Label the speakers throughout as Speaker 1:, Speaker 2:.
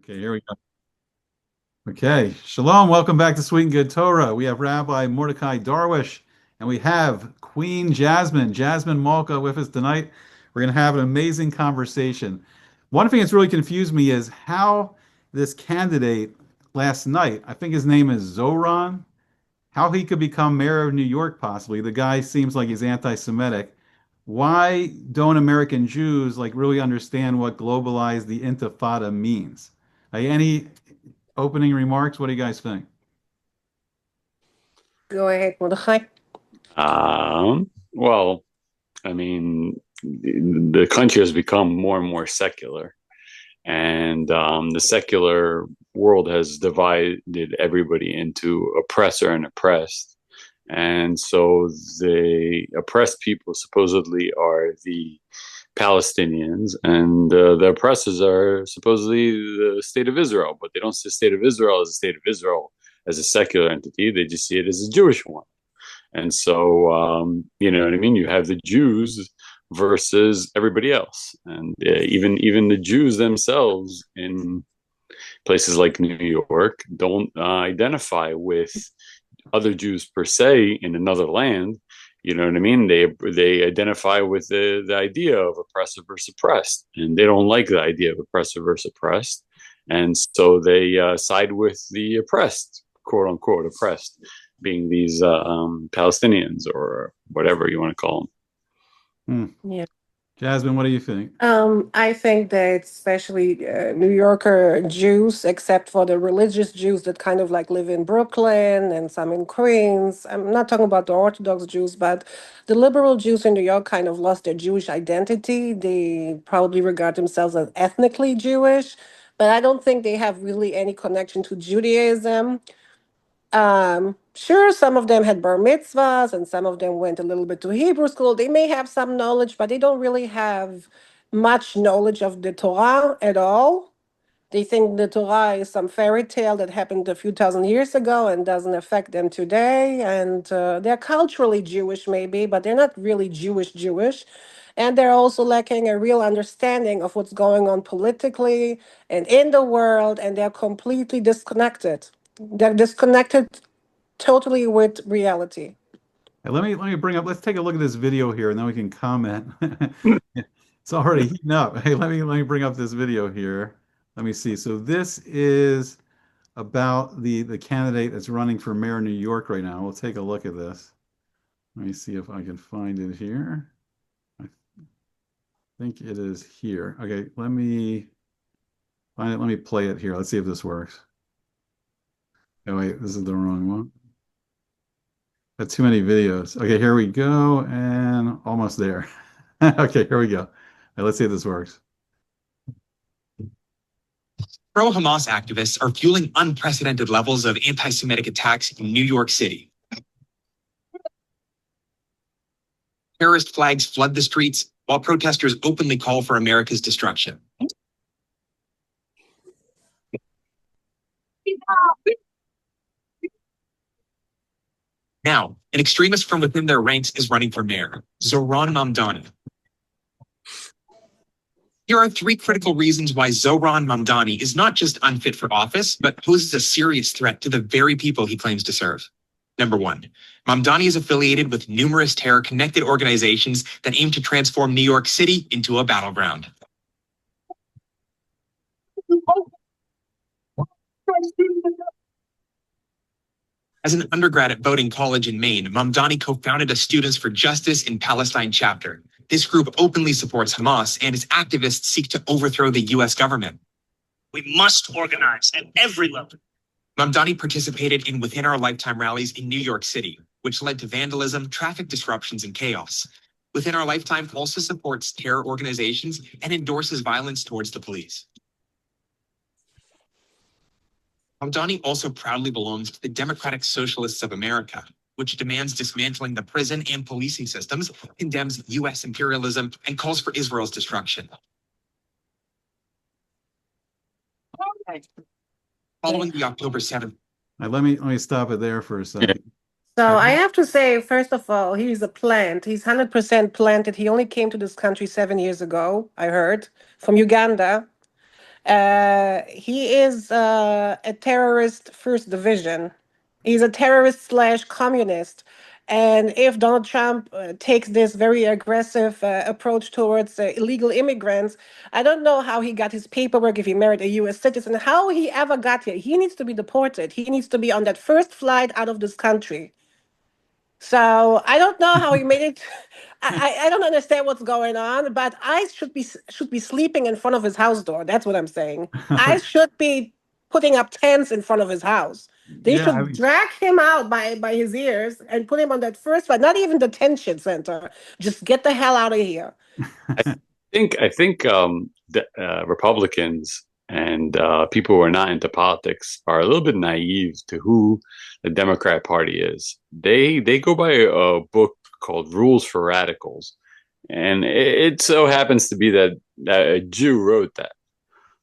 Speaker 1: Okay, here we go. Okay, Shalom. Welcome back to Sweet and Good Torah. We have Rabbi Mordecai Darwish, and we have Queen Jasmine Malka, with us tonight. We're going to have an amazing conversation. One thing that's really confused me is how this candidate last night, I think his name is Zoran, how he could become mayor of New York, possibly. The guy seems like he's anti-Semitic. Why don't American Jews like really understand what globalize the Intifada means? Any opening remarks? What do you guys think?
Speaker 2: Go ahead, Mordechai.
Speaker 3: Well, I mean, the country has become more and more secular, and the secular world has divided everybody into oppressor and oppressed. And so the oppressed people supposedly are the Palestinians, and the oppressors are supposedly the state of Israel, but they don't see the state of Israel as a state of Israel as a secular entity. They just see it as a Jewish one. And so, you know what I mean? You have the Jews versus everybody else. And even the Jews themselves in places like New York don't identify with other Jews per se in another land. You know what I mean? They identify with the idea of oppressor versus oppressed, and they don't like the idea of oppressor versus oppressed, and so they side with the oppressed, quote unquote oppressed, being these Palestinians or whatever you want to call
Speaker 1: Hmm.
Speaker 2: Yeah.
Speaker 1: Jasmine, what do you think?
Speaker 2: I think that especially New Yorker Jews, except for the religious Jews that kind of like live in Brooklyn and some in Queens. I'm not talking about the Orthodox Jews, but the liberal Jews in New York kind of lost their Jewish identity. They probably regard themselves as ethnically Jewish, but I don't think they have really any connection to Judaism. Sure, some of them had bar mitzvahs and some of them went a little bit to Hebrew school. They may have some knowledge, but they don't really have much knowledge of the Torah at all. They think the Torah is some fairy tale that happened a few thousand years ago and doesn't affect them today. And they're culturally Jewish, maybe, but they're not really Jewish. And they're also lacking a real understanding of what's going on politically and in the world, and they're completely disconnected. They're disconnected totally with reality.
Speaker 1: Hey, let me bring up. Let's take a look at this video here, and then we can comment.
Speaker 3: them.
Speaker 1: It's already heating up. Hey, let me bring up this video here. Let me see. So this is about the candidate that's running for mayor of New York right now. We'll take a look at this. Let me see if I can find it here. I think it is here. Okay, let me find it. Let me play it here. Let's see if this works. Oh wait, this is the wrong one. Got too many videos. Okay, here we go, and almost there. Okay, here we go. Let's see if this works.
Speaker 4: Pro-Hamas activists are fueling unprecedented levels of anti-Semitic attacks in New York City. Terrorist flags flood the streets while protesters openly call for America's destruction. Now, an extremist from within their ranks is running for mayor, Zohran Mamdani. Here are 3 critical reasons why Zohran Mamdani is not just unfit for office, but poses a serious threat to the very people he claims to serve. Number 1, Mamdani is affiliated with numerous terror-connected organizations that aim to transform New York City into a battleground. As an undergrad at Bowdoin College in Maine, Mamdani co-founded a Students for Justice in Palestine chapter. This group openly supports Hamas, and its activists seek to overthrow the U.S. government.
Speaker 5: We must organize at every level.
Speaker 4: Mamdani participated in Within Our Lifetime rallies in New York City, which led to vandalism, traffic disruptions, and chaos. Within Our Lifetime also supports terror organizations and endorses violence towards the police. Mamdani also proudly belongs to the Democratic Socialists of America, which demands dismantling the prison and policing systems, condemns U.S. imperialism, and calls for Israel's destruction. Following the October 7th.
Speaker 1: Let me stop it there for a second.
Speaker 2: So I have to say, first of all, he's a plant. He's 100% planted. He only came to this country 7 years ago, I heard, from Uganda. He is a terrorist first division. He's a terrorist slash communist. And if Donald Trump takes this very aggressive approach towards illegal immigrants, I don't know how he got his paperwork if he married a US citizen, how he ever got here. He needs to be deported. He needs to be on that first flight out of this country. So I don't know how he made it. I don't understand what's going on, but I should be sleeping in front of his house door. That's what I'm saying. I should be putting up tents in front of his house. They
Speaker 1: Yeah, I
Speaker 2: should
Speaker 1: mean,
Speaker 2: drag him out by his ears and put him on that first flight. Not even detention center. Just get the hell out of here.
Speaker 3: I think the Republicans and people who are not into politics are a little bit naive to who the Democrat Party is. They go by a book called Rules for Radicals, and it so happens to be that a Jew wrote that.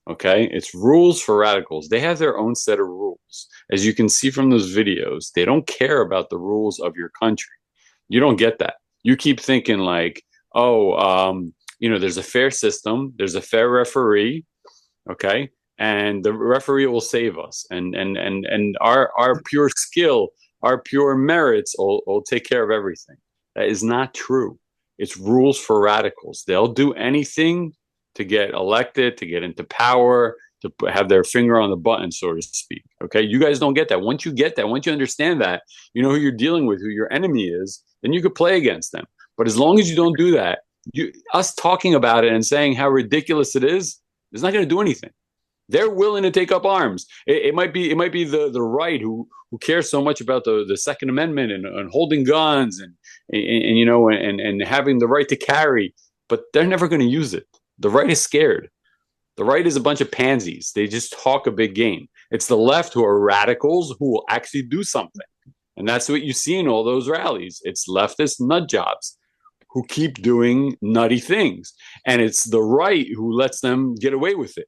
Speaker 3: Okay, it's Rules for Radicals. They have their own set of rules. As you can see from those videos, they don't care about the rules of your country. You don't get that. You keep thinking like, oh, there's a fair system, there's a fair referee, okay, and the referee will save us, and our pure skill, our pure merits will take care of everything. That is not true. It's rules for radicals. They'll do anything to get elected, to get into power, to have their finger on the button, so to speak. Okay, you guys don't get that. Once you get that, once you understand that, you know who you're dealing with, who your enemy is, then you could play against them. But as long as you don't do that, us talking about it and saying how ridiculous it is not going to do anything. They're willing to take up arms. It might be the right who cares so much about the Second Amendment and holding guns and having the right to carry, but they're never going to use it. The right is scared. The right is a bunch of pansies. They just talk a big game. It's the left who are radicals who will actually do something. And that's what you see in all those rallies. It's leftist nut jobs who keep doing nutty things. And it's the right who lets them get away with it.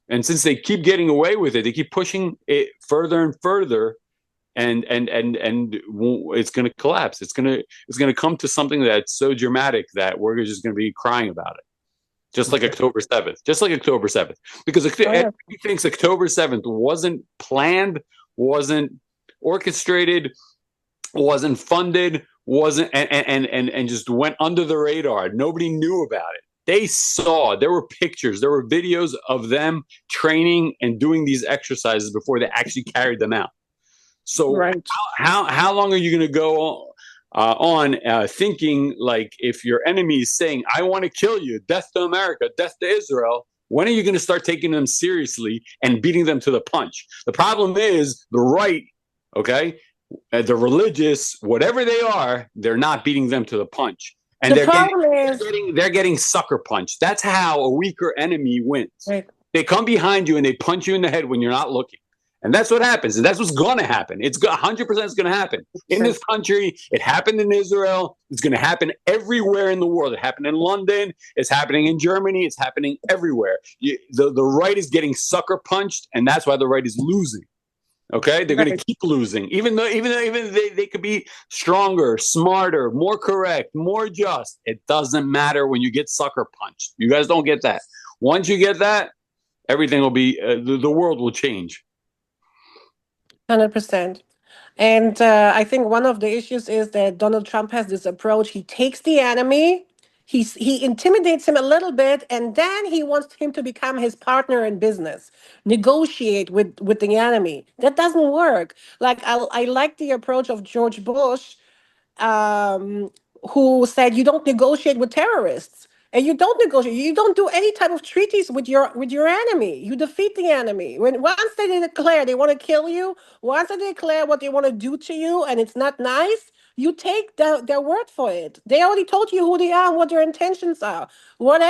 Speaker 3: And since they keep getting away with it, they keep pushing it further and further, and it's going to collapse. It's going to come to something that's so dramatic that we're just going to be crying about it. Just like October 7th. Just like October 7th. Because everybody thinks October 7th wasn't planned, wasn't orchestrated, wasn't funded, wasn't and just went under the radar. Nobody knew about it. They saw, there were pictures, there were videos of them training and doing these exercises before they actually carried them out. So
Speaker 2: Right.
Speaker 3: how long are you going to go on thinking like if your enemy is saying, I want to kill you, death to America, death to Israel, when are you going to start taking them seriously and beating them to the punch? The problem is the right, okay, the religious, whatever they are, they're not beating them to the punch. And they're getting sucker punched. That's how a weaker enemy wins.
Speaker 2: Right.
Speaker 3: They come behind you and they punch you in the head when you're not looking. And that's what happens. And that's what's going to happen. It's 100% is going to happen in this country. It happened in Israel. It's going to happen everywhere in the world. It happened in London. It's happening in Germany. It's happening everywhere. The right is getting sucker punched, and that's why the right is losing. Okay, they're going to keep losing, even though they could be stronger, smarter, more correct, more just. It doesn't matter when you get sucker punched. You guys don't get that. Once you get that, everything will be the world will change.
Speaker 2: 100%. And I think one of the issues is that Donald Trump has this approach. He takes the enemy, he intimidates him a little bit, and then he wants him to become his partner in business, negotiate with the enemy. That doesn't work. Like I like the approach of George Bush, um, who said you don't negotiate with terrorists. And you don't negotiate. You don't do any type of treaties with your enemy. You defeat the enemy. When once they declare they want to kill you, once they declare what they want to do to you, and it's not nice, you take their word for it. They already told you who they are and what their intentions are. What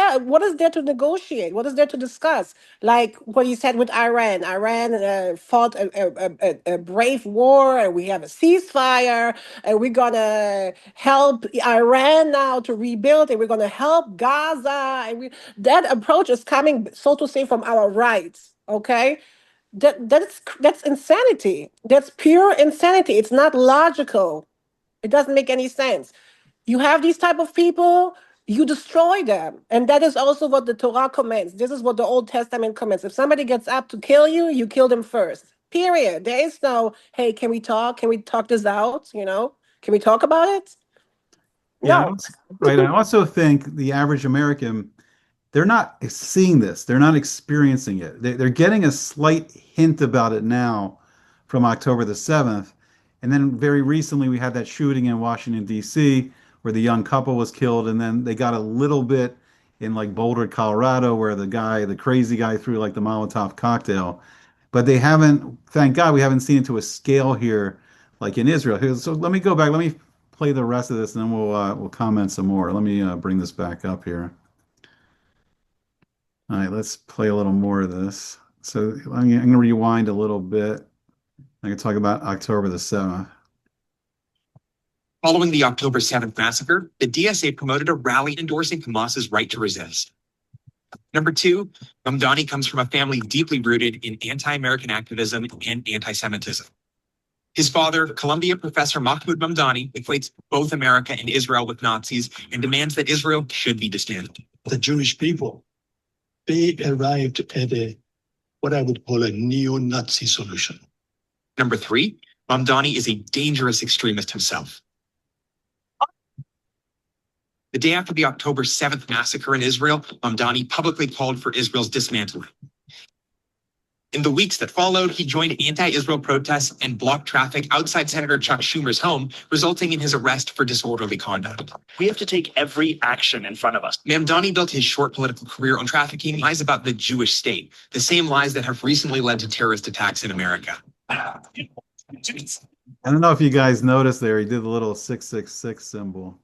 Speaker 2: is there to negotiate? What is there to discuss? Like what you said with Iran. Iran fought a brave war, and we have a ceasefire, and we're gonna help Iran now to rebuild, and we're gonna help Gaza, and that approach is coming, so to say, from our rights. Okay, that's insanity. That's pure insanity. It's not logical. It doesn't make any sense. You have these type of people. you destroy them. And that is also what the Torah commands. This is what the Old Testament commands. If somebody gets up to kill you, you kill them first. Period. There is no, hey, can we talk? Can we talk this out? Can we talk about it?
Speaker 1: Yeah,
Speaker 2: No.
Speaker 1: right. I also think the average American, they're not seeing this. They're not experiencing it. They're getting a slight hint about it now from October the 7th. And then very recently, we had that shooting in Washington, D.C., where the young couple was killed. And then they got a little bit in like Boulder, Colorado, where the crazy guy threw like the Molotov cocktail. But they haven't, thank God, we haven't seen it to a scale here like in Israel. So let me go back. Let me play the rest of this, and then we'll comment some more. Let me bring this back up here. All right, let's play a little more of this. So I'm going to rewind a little bit. I can talk about October the 7th.
Speaker 4: Following the October 7th massacre, the DSA promoted a rally endorsing Hamas's right to resist. Number two, Mamdani comes from a family deeply rooted in anti-American activism and anti-Semitism. His father, Columbia professor Mahmoud Mamdani, equates both America and Israel with Nazis and demands that Israel should be disbanded.
Speaker 6: The Jewish people, they arrived at what I would call a neo-Nazi solution.
Speaker 4: Number three, Mamdani is a dangerous extremist himself. The day after the October 7th massacre in Israel, Mamdani publicly called for Israel's dismantling. In the weeks that followed, he joined anti-Israel protests and blocked traffic outside Senator Chuck Schumer's home, resulting in his arrest for disorderly conduct.
Speaker 5: We have to take every action in front of us.
Speaker 4: Mamdani built his short political career on trafficking lies about the Jewish state, the same lies that have recently led to terrorist attacks in America.
Speaker 1: I don't know if you guys noticed there, he did the little 666 symbol.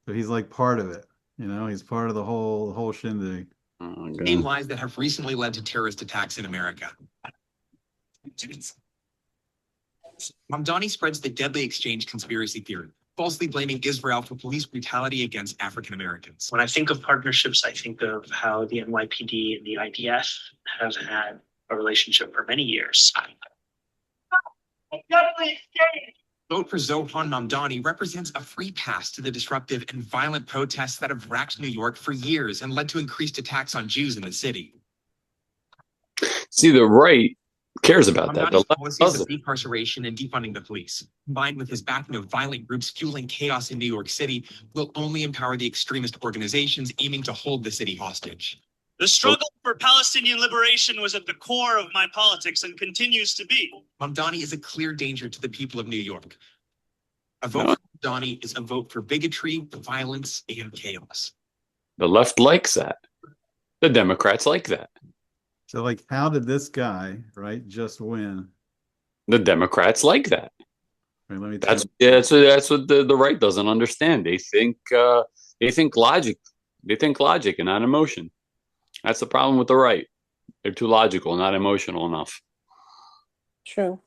Speaker 1: So he's like part of it. He's part of the whole shindig.
Speaker 3: Oh,
Speaker 4: Same lies that have recently led to terrorist attacks in America. Mamdani spreads the deadly exchange conspiracy theory, falsely blaming Israel for police brutality against African Americans.
Speaker 5: When I think of partnerships, I think of how the NYPD and the IDF have had a relationship for many years.
Speaker 4: Vote for Zohan Mamdani represents a free pass to the disruptive and violent protests that have racked New York for years and led to increased attacks on Jews in the city.
Speaker 3: See, the right cares about that. The
Speaker 4: Mamdani's
Speaker 3: left
Speaker 4: policies of
Speaker 3: doesn't.
Speaker 4: decarceration and defunding the police, combined with his backing of violent groups fueling chaos in New York City, will only empower the extremist organizations aiming to hold the city hostage.
Speaker 5: The struggle for Palestinian liberation was at the core of my politics and continues to be.
Speaker 4: Mamdani is a clear danger to the people of New York. A vote
Speaker 3: No.
Speaker 4: for Mamdani is a vote for bigotry, violence, and chaos.
Speaker 3: The left likes that. The Democrats like that.
Speaker 1: So like, how did this guy, right, just win?
Speaker 3: The Democrats like that.
Speaker 1: Right, let me
Speaker 3: That's what the right doesn't understand. They think logic. They think logic and not emotion. That's the problem with the right. They're too logical, not emotional enough.
Speaker 2: True.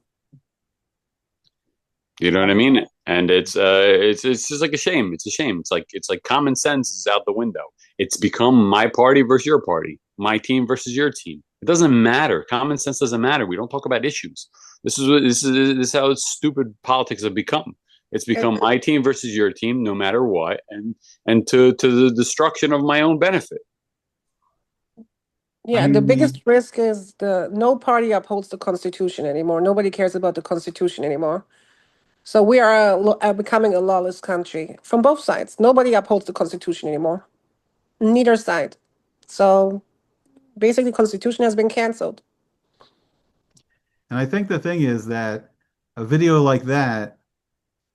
Speaker 3: You know what I mean? And it's just like a shame. It's a shame. It's like common sense is out the window. It's become my party versus your party, my team versus your team. It doesn't matter. Common sense doesn't matter. We don't talk about issues. This is how stupid politics have become. It's become my team versus your team, no matter what, and to the destruction of my own benefit.
Speaker 2: Yeah, the biggest risk is no party upholds the Constitution anymore. Nobody cares about the Constitution anymore. So we are becoming a lawless country from both sides. Nobody upholds the Constitution anymore. Neither side. So basically, Constitution has been canceled.
Speaker 1: And I think the thing is that a video like that,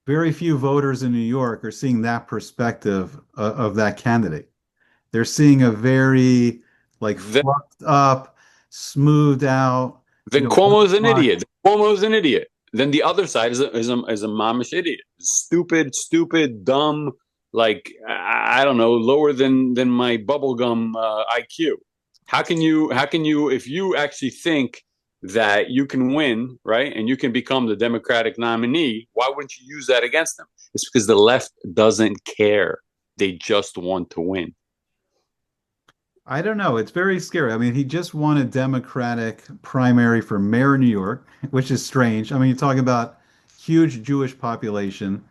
Speaker 1: very few voters in New York are seeing that perspective of that candidate. They're seeing a very fluffed up, smoothed out.
Speaker 3: Then Cuomo's an idiot. Cuomo's an idiot. Then the other side is a momish idiot. Stupid, dumb, I don't know, lower than my bubblegum IQ. How can you, if you actually think that you can win, right, and you can become the Democratic nominee, why wouldn't you use that against them? It's because the left doesn't care. They just want to win.
Speaker 1: I don't know. It's very scary. I mean, he just won a Democratic primary for mayor of New York, which is strange. I mean, you're talking about huge Jewish population,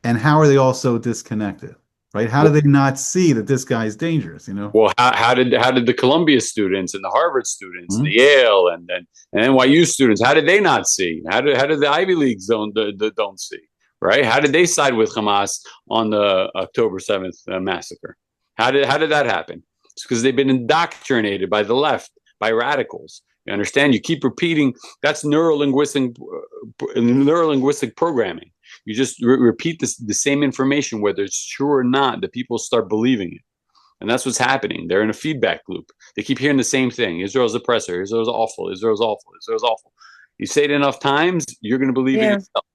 Speaker 1: and how are they all so disconnected? right? How do they not see that this guy is dangerous, you know?
Speaker 3: Well, how did the Columbia students and the Harvard students,
Speaker 1: Hmm?
Speaker 3: the Yale and NYU students, how did they not see? How did the Ivy Leagues don't see? Right? How did they side with Hamas on the October 7th massacre? How did that happen? It's because they've been indoctrinated by the left, by radicals. You understand? You keep repeating. That's neurolinguistic programming. You just repeat the same information, whether it's true or not. The people start believing it. And that's what's happening. They're in a feedback loop. They keep hearing the same thing. Israel's oppressor. Israel's awful. Israel's awful. Israel's awful. You say it enough times, you're going to believe it
Speaker 2: Yeah.
Speaker 3: yourself.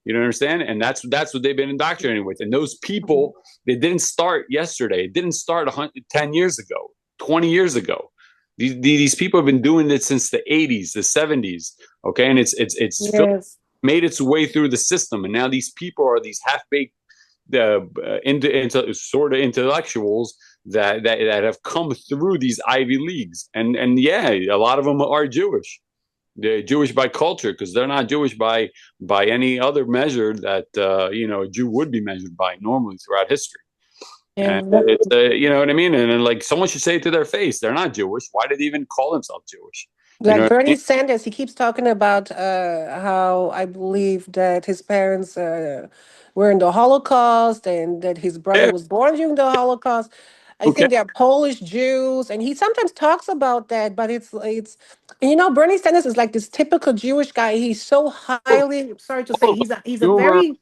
Speaker 3: You know what I'm saying? And that's what they've been indoctrinated with. And those people, they didn't start yesterday. It didn't start 10 years ago, 20 years ago. These people have been doing it since the 80s, the 70s. Okay. And it's
Speaker 2: Yes.
Speaker 3: made its way through the system. And now these people are these half baked into sort of intellectuals that have come through these Ivy Leagues, and yeah, a lot of them are Jewish. They're Jewish by culture because they're not Jewish by any other measure that a Jew would be measured by normally throughout history.
Speaker 2: Yeah.
Speaker 3: And it's you know what I mean. And like someone should say it to their face, they're not Jewish. Why did they even call themselves Jewish? You know
Speaker 2: Like
Speaker 3: what I
Speaker 2: Bernie
Speaker 3: mean?
Speaker 2: Sanders, he keeps talking about how I believe that his parents were in the Holocaust and that his brother
Speaker 3: Yeah.
Speaker 2: was born during the Holocaust. I
Speaker 3: Okay.
Speaker 2: think they're Polish Jews, and he sometimes talks about that. But Bernie Sanders is like this typical Jewish guy. He's so highly, sorry to
Speaker 3: All
Speaker 2: say,
Speaker 3: of them.
Speaker 2: he's a
Speaker 3: Humor,
Speaker 2: very.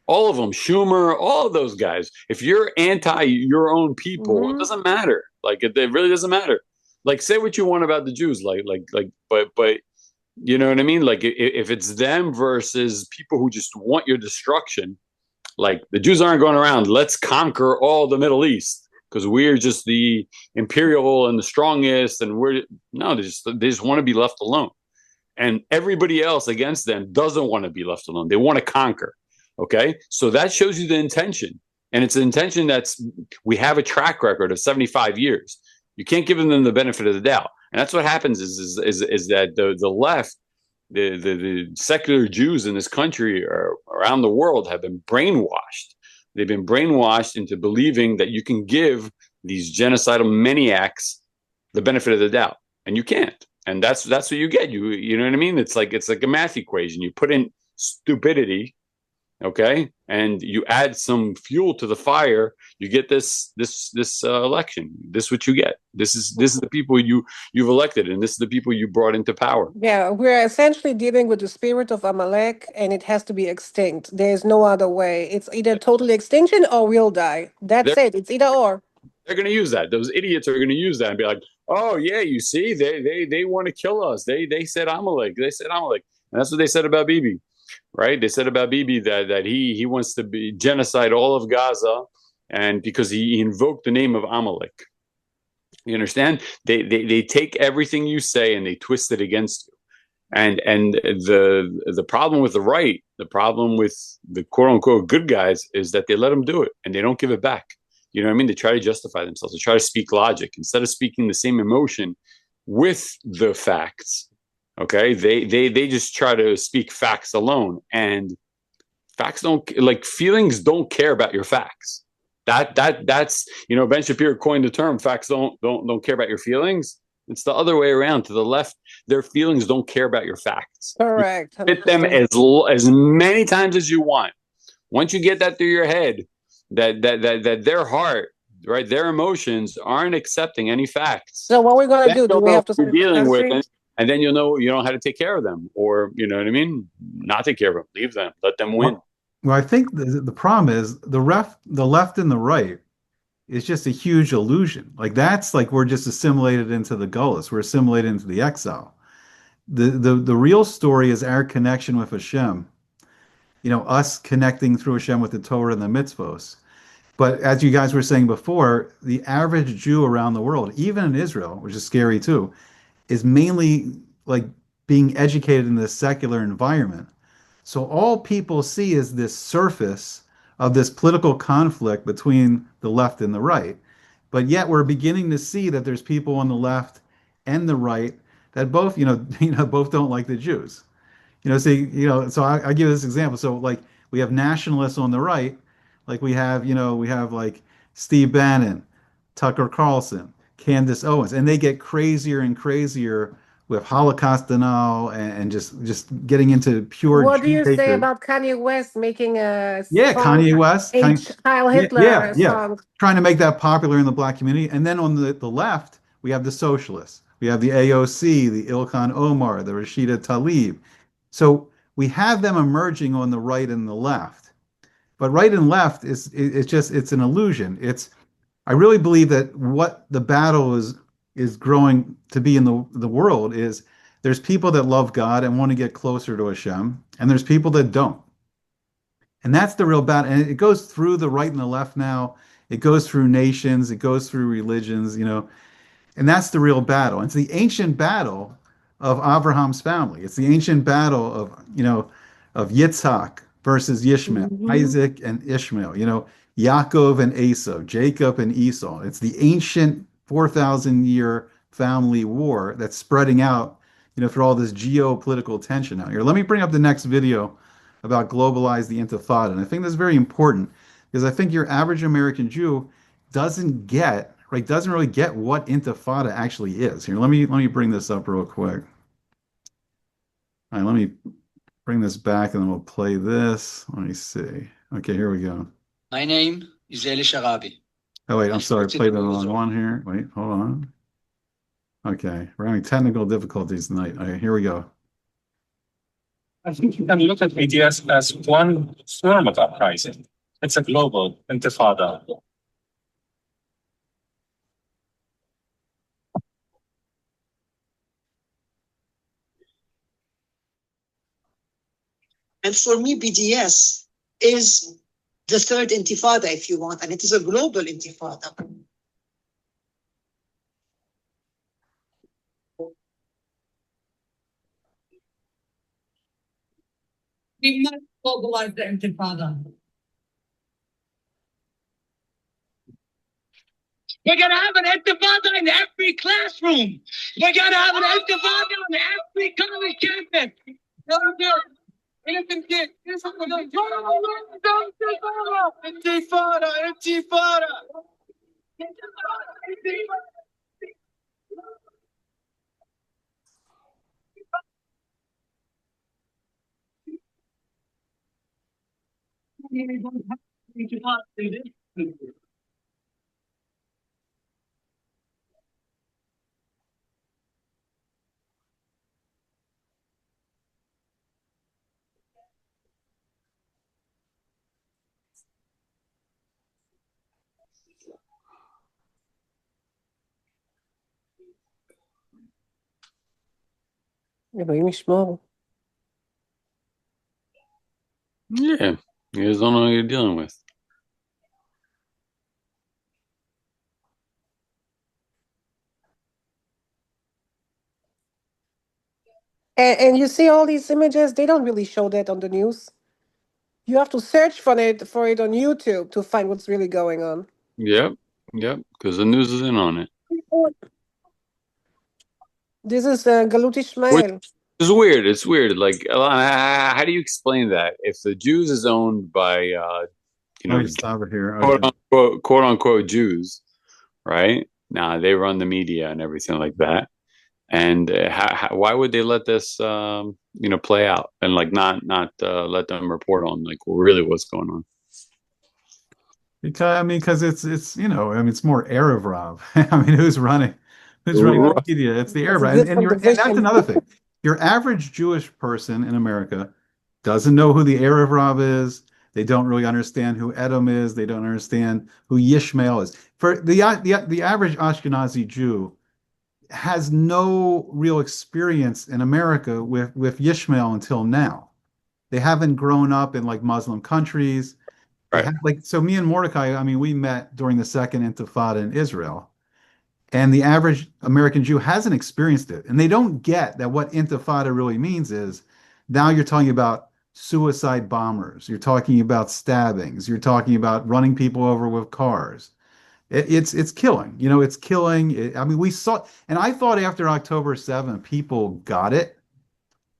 Speaker 3: all of them, Schumer, all of those guys. If you're anti your own people, it
Speaker 2: Mhm.
Speaker 3: doesn't matter. Like it really doesn't matter. Like say what you want about the Jews, but you know what I mean. Like if it's them versus people who just want your destruction, like the Jews aren't going around. Let's conquer all the Middle East because we're just the imperial and the strongest, and we're no, they just want to be left alone. And everybody else against them doesn't want to be left alone. They want to conquer. Okay. So that shows you the intention. And it's an intention we have a track record of 75 years. You can't give them the benefit of the doubt. And that's what happens is that the left, the secular Jews in this country or around the world have been brainwashed. They've been brainwashed into believing that you can give these genocidal maniacs the benefit of the doubt. And you can't. And that's what you get. You know what I mean? It's like a math equation. You put in stupidity, okay, and you add some fuel to the fire. You get this election. This is what you get. This is the people you've elected, and this is the people you brought into power.
Speaker 2: Yeah, we're essentially dealing with the spirit of Amalek, and it has to be extinct. There's no other way. It's either total extinction or we'll die. That's
Speaker 3: They're
Speaker 2: it. It's either or.
Speaker 3: they're going to use that. Those idiots are going to use that and be like, "Oh yeah, you see, they want to kill us. They said Amalek. They said Amalek, and that's what they said about Bibi, right? They said about Bibi that he wants to be genocide all of Gaza, and because he invoked the name of Amalek. You understand? They take everything you say and they twist it against you. And the problem with the right, the problem with the quote unquote good guys is that they let them do it and they don't give it back. You know what I mean? They try to justify themselves. They try to speak logic instead of speaking the same emotion with the facts. Okay, they just try to speak facts alone, and facts don't like feelings don't care about your facts. That's Ben Shapiro coined the term facts don't care about your feelings. It's the other way around. To the left, their feelings don't care about your facts. You
Speaker 2: Correct,
Speaker 3: fit them
Speaker 2: 100%.
Speaker 3: as many times as you want. Once you get that through your head, that their heart, right, their emotions aren't accepting any facts.
Speaker 2: So what we're gonna
Speaker 3: Then
Speaker 2: do? Do
Speaker 3: you'll
Speaker 2: we
Speaker 3: know
Speaker 2: have to
Speaker 3: who you're
Speaker 2: split the
Speaker 3: dealing with,
Speaker 2: country?
Speaker 3: and then you'll know how to take care of them, or you know what I mean, not take care of them, leave them, let them win.
Speaker 1: Well, I think the problem is the left and the right is just a huge illusion. Like that's like we're just assimilated into the gullus. We're assimilated into the exile. The real story is our connection with Hashem. Us connecting through Hashem with the Torah and the mitzvos. But as you guys were saying before, the average Jew around the world, even in Israel, which is scary too, is mainly like being educated in this secular environment. So all people see is this surface of this political conflict between the left and the right. But yet we're beginning to see that there's people on the left and the right that both, both don't like the Jews. So I give this example. So like we have nationalists on the right, like we have Steve Bannon, Tucker Carlson, Candace Owens, and they get crazier and crazier with Holocaust denial and just getting into pure
Speaker 2: What do
Speaker 1: Jew
Speaker 2: you say
Speaker 1: hatred.
Speaker 2: about Kanye West making a
Speaker 1: Yeah,
Speaker 2: song,
Speaker 1: Kanye West,
Speaker 2: Heil
Speaker 1: yeah,
Speaker 2: Hitler
Speaker 1: yeah, yeah,
Speaker 2: song?
Speaker 1: trying to make that popular in the black community. And then on the left, we have the socialists. We have the AOC, the Ilhan Omar, the Rashida Tlaib. So we have them emerging on the right and the left. But right and left it's just it's an illusion. It's I really believe that what the battle is growing to be in the world is there's people that love God and want to get closer to Hashem, and there's people that don't. And that's the real battle. And it goes through the right and the left now. It goes through nations, it goes through religions, and that's the real battle. It's the ancient battle of Abraham's family. It's the ancient battle of Yitzhak versus Ishmael,
Speaker 2: Mhm.
Speaker 1: Isaac and Ishmael, Yaakov and Esau, Jacob and Esau. It's the ancient 4,000 year family war that's spreading out, through all this geopolitical tension out here. Let me bring up the next video about globalize the Intifada. And I think that's very important because I think your average American Jew doesn't really get what Intifada actually is. Here, let me bring this up real quick. All right, let me bring this back and then we'll play this. Let me see. Okay, here we go.
Speaker 7: My name is Eli Sharabi.
Speaker 1: Oh wait, I'm sorry, I played the wrong one here. Wait, hold on. Okay, we're having technical difficulties tonight. Okay, here we go.
Speaker 8: I think you can look at BDS as one form of uprising. It's a global intifada.
Speaker 9: And for me, BDS is the third intifada, if you want, and it is a global intifada.
Speaker 10: We must globalize the Intifada. We're gonna have an Intifada in every classroom. We're gonna have an Intifada on every college campus. Intifada, Intifada.
Speaker 2: אלוהים ישמור.
Speaker 3: Yeah, you guys don't know what you're dealing with.
Speaker 2: And you see all these images, they don't really show that on the news. You have to search for it on YouTube to find what's really going on.
Speaker 3: Yep, yep, because the news is in on it.
Speaker 2: This is Galut
Speaker 3: Which
Speaker 2: Ishmael.
Speaker 3: is weird. It's weird. Like, how do you explain that? If the Jews is owned by,
Speaker 1: Let me stop it here.
Speaker 3: quote
Speaker 1: Okay.
Speaker 3: unquote, quote unquote Jews, right? Now they run the media and everything like that. And why would they let this, play out and like not let them report on like really what's going on?
Speaker 1: Because it's more Erev Rav. I mean, who's running the media? It's the
Speaker 2: It's
Speaker 1: Arab,
Speaker 2: a
Speaker 1: and
Speaker 2: different
Speaker 1: that's
Speaker 2: division.
Speaker 1: another thing. Your average Jewish person in America doesn't know who the Erev Rav is. They don't really understand who Edom is. They don't understand who Yishmael is. For the average Ashkenazi Jew has no real experience in America with Yishmael until now. They haven't grown up in like Muslim countries. They
Speaker 3: Right.
Speaker 1: have like so me and Mordecai, I mean, we met during the second Intifada in Israel. And the average American Jew hasn't experienced it. And they don't get that what Intifada really means is now you're talking about suicide bombers, you're talking about stabbings, you're talking about running people over with cars. It's killing, it's killing. I mean, we saw, and I thought after October 7th, people got it,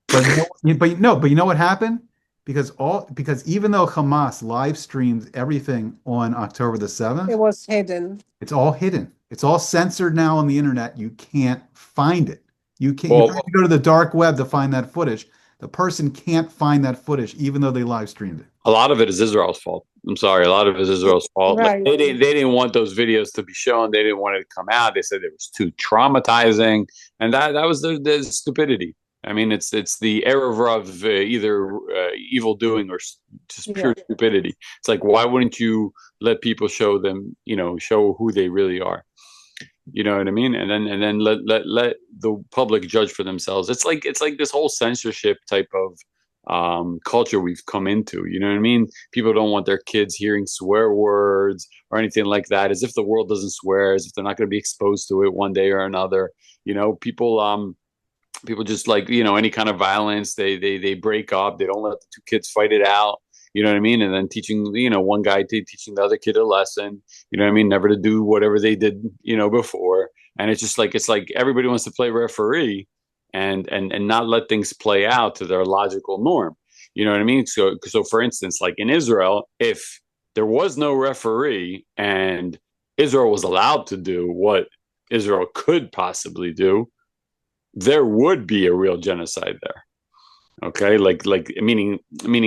Speaker 1: but no, but you know what happened? because even though Hamas live streamed everything on October the 7th,
Speaker 2: It was hidden.
Speaker 1: it's all hidden. It's all censored now on the internet. You can't find it. You
Speaker 3: Well,
Speaker 1: have to go to the dark web to find that footage. The person can't find that footage, even though they live streamed it.
Speaker 3: a lot of it is Israel's fault. I'm sorry, a lot of it is Israel's fault. Like,
Speaker 2: Right.
Speaker 3: they didn't want those videos to be shown. They didn't want it to come out. They said it was too traumatizing, and that was the stupidity. I mean, it's the error of either evil doing or just pure stupidity. It's like, why wouldn't you let people show them, show who they really are? You know what I mean? And then let the public judge for themselves. It's like this whole censorship type of culture we've come into. You know what I mean? People don't want their kids hearing swear words or anything like that, as if the world doesn't swear, as if they're not going to be exposed to it one day or another. People just like, any kind of violence, they break up. They don't let the two kids fight it out. You know what I mean? And then teaching, one guy teaching the other kid a lesson. You know what I mean? Never to do whatever they did, before. And it's like everybody wants to play referee and not let things play out to their logical norm. You know what I mean? So for instance, like in Israel, if there was no referee and Israel was allowed to do what Israel could possibly do, there would be a real genocide there. Okay, like meaning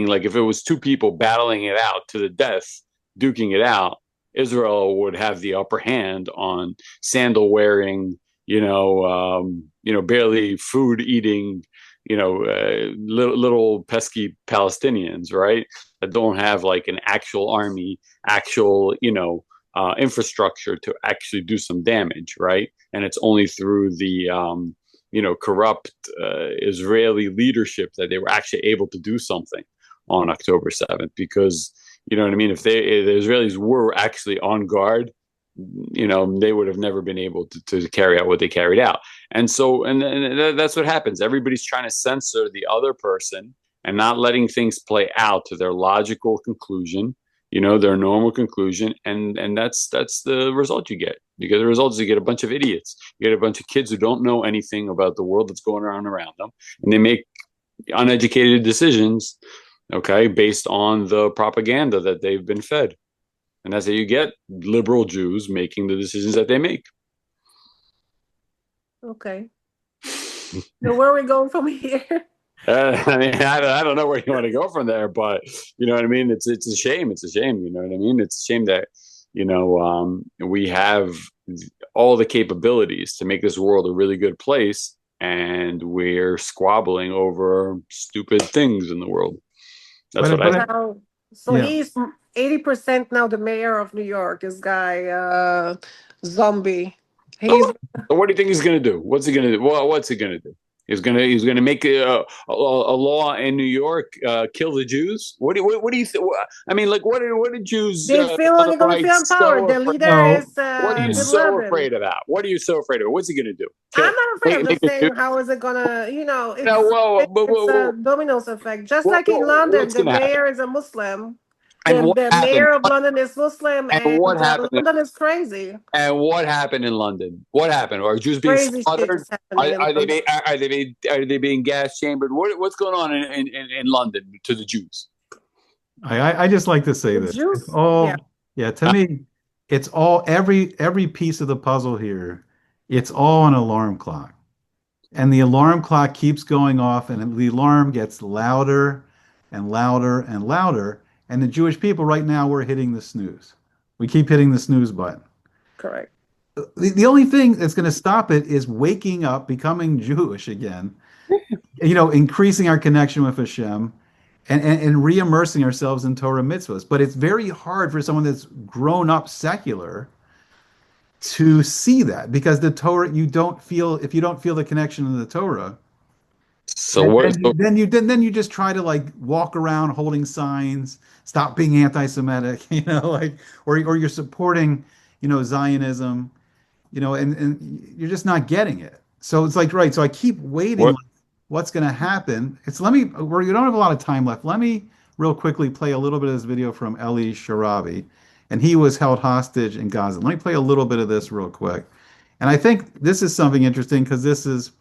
Speaker 3: like if it was two people battling it out to the death, duking it out, Israel would have the upper hand on sandal wearing, barely food eating, little pesky Palestinians, right? That don't have like an actual army, actual, infrastructure to actually do some damage, right? And it's only through the corrupt Israeli leadership that they were actually able to do something on October 7th. Because, you know what I mean? If the Israelis were actually on guard, they would have never been able to carry out what they carried out. And so, and that's what happens. Everybody's trying to censor the other person and not letting things play out to their logical conclusion, their normal conclusion. And that's the result you get. You get the results, you get a bunch of idiots. You get a bunch of kids who don't know anything about the world that's going on around them. And they make uneducated decisions, okay, based on the propaganda that they've been fed. And that's how you get liberal Jews making the decisions that they make.
Speaker 2: Okay. So where are we going from here?
Speaker 3: I don't know where you want to go from there, but you know what I mean? It's a shame. It's a shame. You know what I mean? It's a shame that, we have all the capabilities to make this world a really good place, and we're squabbling over stupid things in the world. That's what I think.
Speaker 2: So he's 80% now the mayor of New York, this guy, Zombie.
Speaker 3: So what do you think he's going to do? What's he going to do? What's he going to do? He's gonna make a law in New York, kill the Jews. What do you think? I mean, like, what did Jews?
Speaker 2: They feel like they're gonna feel empowered. The leader is.
Speaker 3: What are you so afraid about? What are you so afraid of? What's he gonna do?
Speaker 2: I'm not afraid. I'm just saying, how is it gonna? It's a dominoes effect. Just like in London, the mayor is a Muslim. The mayor of London is Muslim, and London is crazy.
Speaker 3: And what happened in London? What happened? Are Jews being slaughtered? Are they being gas chambered? What's going on in London to the Jews?
Speaker 1: I just like to say this.
Speaker 2: Jews?
Speaker 1: To me, it's all every piece of the puzzle here. It's all an alarm clock, and the alarm clock keeps going off, and the alarm gets louder and louder and louder. And the Jewish people right now, we're hitting the snooze. We keep hitting the snooze button.
Speaker 2: Correct.
Speaker 1: The only thing that's going to stop it is waking up, becoming Jewish again, increasing our connection with Hashem and re-immersing ourselves in Torah mitzvahs. But it's very hard for someone that's grown up secular to see that, because the Torah, if you don't feel the connection in the Torah, then you just try to like walk around holding signs, stop being anti-Semitic, or you're supporting, Zionism, and you're just not getting it. So it's like, right. So I keep waiting. What's going to happen? We don't have a lot of time left. Let me real quickly play a little bit of this video from Eli Sharabi, and he was held hostage in Gaza. Let me play a little bit of this real quick. And I think this is something interesting, because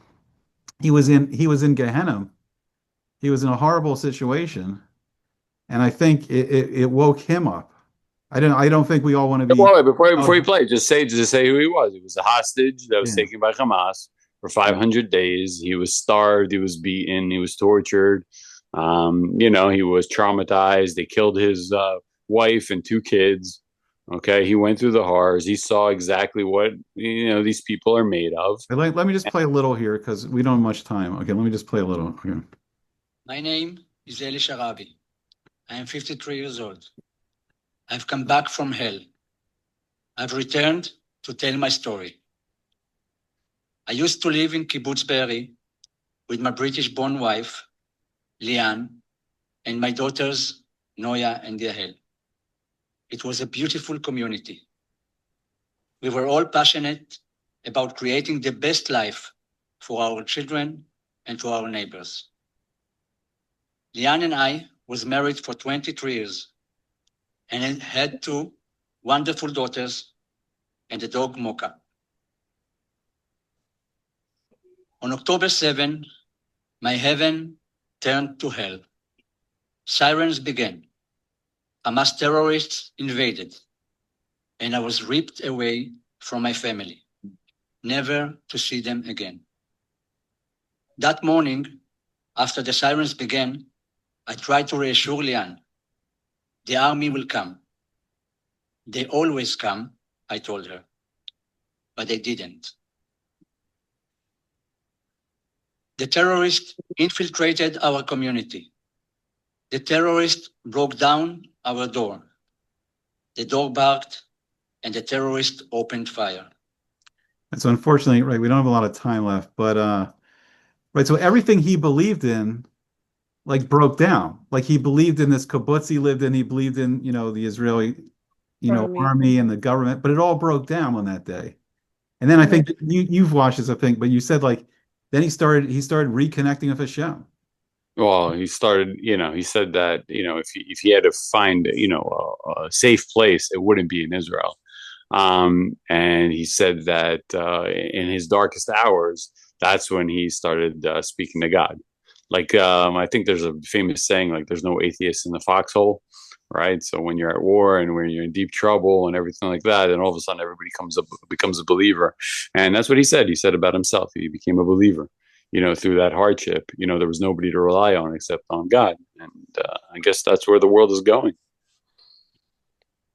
Speaker 1: he was in Gehenna. He was in a horrible situation, and I think it woke him up. I don't think we all want to be.
Speaker 3: Well, before you
Speaker 1: Oh,
Speaker 3: play, just say who he was. He was a hostage that was
Speaker 1: yeah.
Speaker 3: taken by Hamas for 500 days. He was starved. He was beaten. He was tortured. He was traumatized. They killed his wife and two kids. Okay, he went through the horrors. He saw exactly what these people are made of.
Speaker 1: Let me just play a little here because we don't have much time. Okay, let me just play a little. Okay.
Speaker 7: My name is Eli Sharabi. I am 53 years old. I've come back from hell. I've returned to tell my story. I used to live in Kibbutz Be'eri with my British-born wife, Liane, and my daughters, Noya and Yahel. It was a beautiful community. We were all passionate about creating the best life for our children and for our neighbors. Liane and I was married for 23 years and had two wonderful daughters and a dog, Mocha. On October 7, my heaven turned to hell. Sirens began. Hamas terrorists invaded, and I was ripped away from my family, never to see them again. That morning, after the sirens began, I tried to reassure Liane. The army will come. They always come, I told her, but they didn't. The terrorists infiltrated our community. The terrorists broke down our door. The dog barked, and the terrorists opened fire.
Speaker 1: And so unfortunately, right, we don't have a lot of time left, but right, so everything he believed in like broke down. Like he believed in this kibbutz he lived in, he believed in, the Israeli,
Speaker 2: Army.
Speaker 1: army and the government, but it all broke down on that day. And then I
Speaker 2: Yeah.
Speaker 1: think you've watched this, I think, but you said like then he started reconnecting with Hashem.
Speaker 3: Well, he said that, if he had to find, a safe place, it wouldn't be in Israel. And he said that in his darkest hours, that's when he started speaking to God. Like, I think there's a famous saying, like, there's no atheist in the foxhole, right? So when you're at war and when you're in deep trouble and everything like that, then all of a sudden everybody becomes a believer. And that's what he said. He said about himself, he became a believer. Through that hardship, there was nobody to rely on except on God. And I guess that's where the world is going.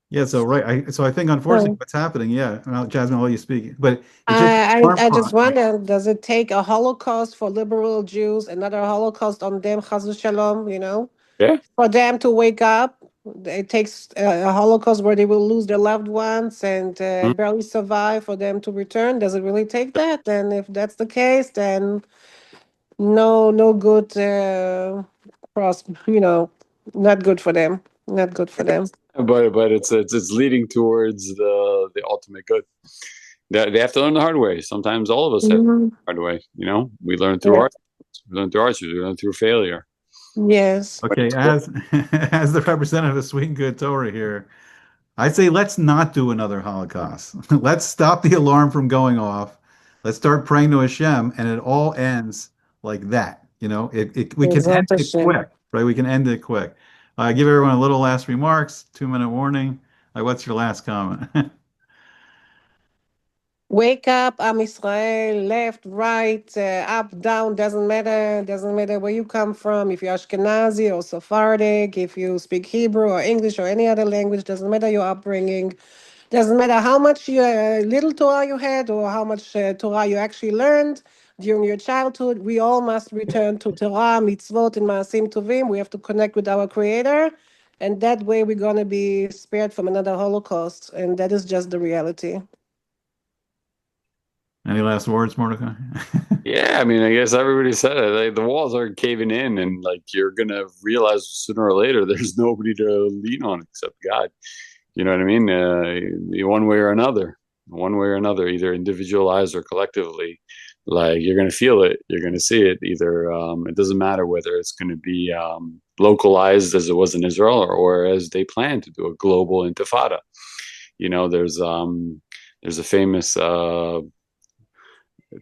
Speaker 1: Yeah, so right. I think unfortunately
Speaker 2: So
Speaker 1: what's happening, yeah, well, Jasmine, I'll let you speak, but it's just
Speaker 2: I just wonder, does it take a Holocaust for liberal Jews, another Holocaust on them, chas v'shalom,
Speaker 3: Yeah.
Speaker 2: for them to wake up? It takes a Holocaust where they will lose their loved ones and barely survive for them to return. Does it really take that? And if that's the case, then no good cross, not good for them. Not good for them.
Speaker 3: But it's leading towards the ultimate good. They have to learn the hard way. Sometimes all of us have to learn
Speaker 2: Mhm.
Speaker 3: the hard way. We learn through
Speaker 2: Yeah.
Speaker 3: art. We learn through arts. We learn through failure.
Speaker 2: Yes.
Speaker 1: okay, as as the representative of Sweet and Good Torah here, I'd say let's not do another Holocaust. Let's stop the alarm from going off. Let's start praying to Hashem, and it all ends like that. We can end
Speaker 2: Bezrat
Speaker 1: it
Speaker 2: Hashem.
Speaker 1: quick, right? We can end it quick. Give everyone a little last remarks, 2-minute warning. What's your last comment?
Speaker 2: Wake up, Am Israel, left, right, up, down, doesn't matter. Doesn't matter where you come from. If you're Ashkenazi or Sephardic, if you speak Hebrew or English or any other language, doesn't matter your upbringing. Doesn't matter how much little Torah you had or how much Torah you actually learned during your childhood. We all must return to Torah, mitzvot, and maasim tovim. We have to connect with our Creator, and that way we're gonna be spared from another Holocaust. And that is just the reality.
Speaker 1: Any last words, Mordecai?
Speaker 3: Yeah, I mean, I guess everybody said it. Like, the walls are caving in, and like you're gonna realize sooner or later there's nobody to lean on except God. You know what I mean? One way or another, either individualized or collectively. Like you're gonna feel it, you're gonna see it. Either it doesn't matter whether it's gonna be localized as it was in Israel, or as they plan to do a global intifada. There's a famous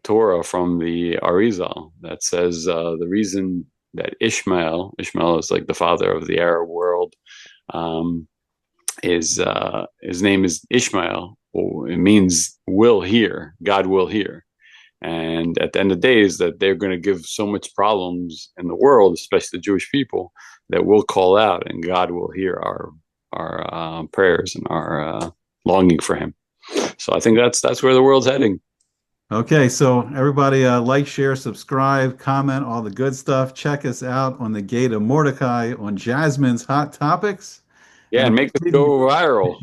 Speaker 3: Torah from the Arizal that says the reason that Ishmael is like the father of the Arab world, is his name is Ishmael. It means will hear, God will hear. And at the end of the day, is that they're going to give so much problems in the world, especially the Jewish people, that we'll call out, and God will hear our prayers and our longing for Him. So I think that's where the world's heading.
Speaker 1: Okay, so everybody like, share, subscribe, comment, all the good stuff. Check us out on the Gate of Mordecai on Jasmine's Hot Topics.
Speaker 3: Yeah, and make this go viral.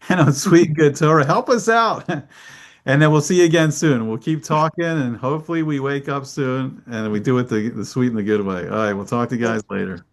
Speaker 1: And on Sweet and Good Torah. Help us out. And then we'll see you again soon. We'll keep talking, and hopefully we wake up soon and we do it the sweet and the good way. All right, we'll talk to you guys later.